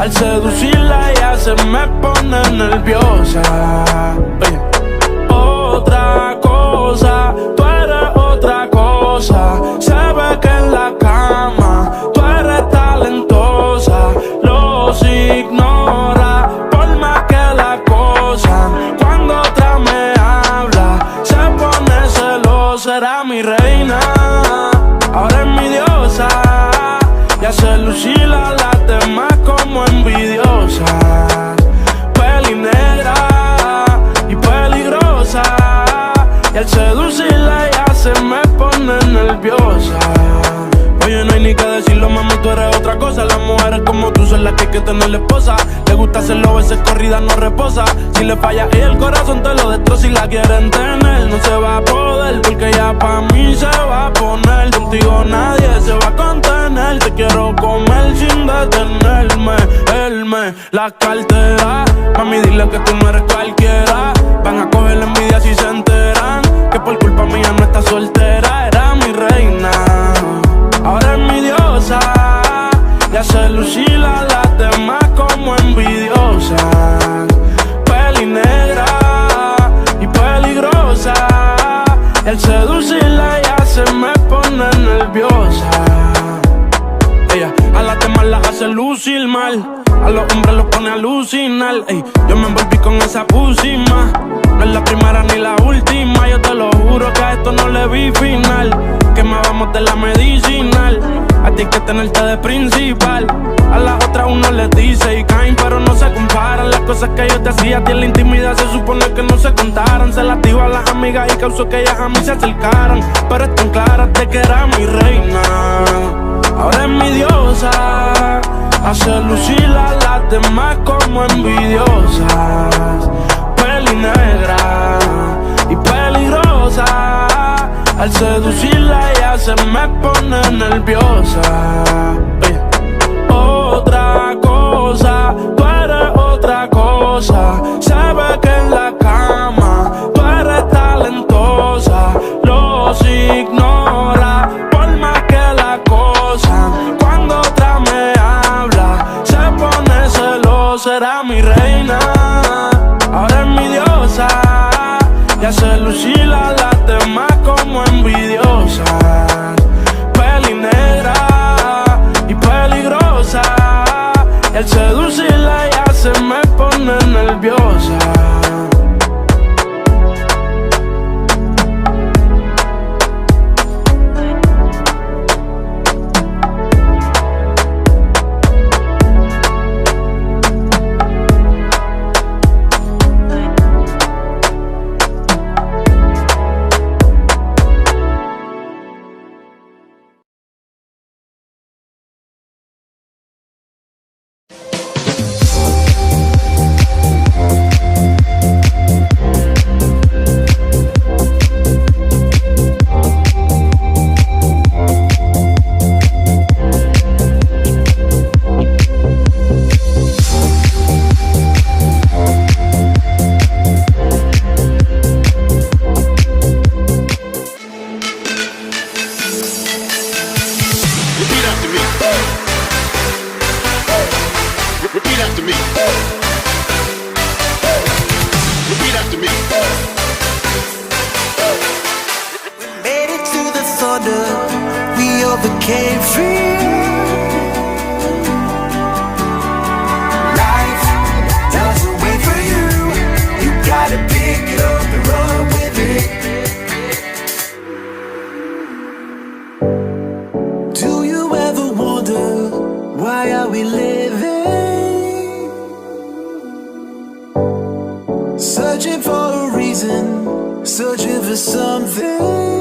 Al seducirla ella se me pone nerviosa. Oye. Otra cosa, tú eres otra cosa. Se ve que en la cama tú eres talentosa. Los ignora por más que la acosan. Cuando otra me habla se pone celosa. Era mi reina, ahora es mi diosa. Y hace lucir a las demás como envidiosas. Peli negra y peligrosa. Y al seducirla ella se me pone nerviosa. Oye, no hay ni que decirlo, mami, tú eres otra cosa. Las mujeres como tú son las que hay que tener esposa. Le gusta hacerlo, veces corrida no reposa. Si le falla y el corazón te lo destroza. Si la quieren tener, no se va a poder, porque ya pa' mí se va a poner. Contigo nadie se va a contener. Te quiero comer sin detenerme. Él me la cartera. Mami, dile que tú no eres cualquiera. Van a coger la envidia si se enteran que por culpa mía no está soltera. Era mi reina, ahora es mi diosa. Y hace lucir a las demás como envidiosas. Peli negra y peligrosa. Y al seducirla ella se me pone nerviosa. Ella a las demás las hace lucir mal. A los hombres los pone a alucinar. Ey, yo me envolví con esa pusima. No es la primera ni la última. Yo te lo juro que a esto no le vi final. Que me vamos de la medicinal. A ti hay que tenerte de principal. A las otras uno les dice y caen, pero no se comparan. Las cosas que yo te hacía a ti en la intimidad se supone que no se contaran. Se las digo a las amigas y causó que ellas a mí se acercaran. Pero están claras de que era mi reina, ahora es mi diosa. Hace lucir a las demás como envidiosas. Peli negra y peligrosa. Al seducirla ella se me pone nerviosa. Oye. Otra cosa, tú eres otra cosa. Se ve que en la cama tú eres talentosa. Los ignora por más que la acosan. Cuando otra me habla se pone celosa. Era mi reina, ahora es mi diosa. Y hace lucir a las demás como envidiosas. Peli negra y peligrosa. Y al seducirla ella se me pone nerviosa. Became free. Life doesn't wait for you. You gotta pick it up and run with it. Do you ever wonder why are we living? Searching for a reason, searching for something.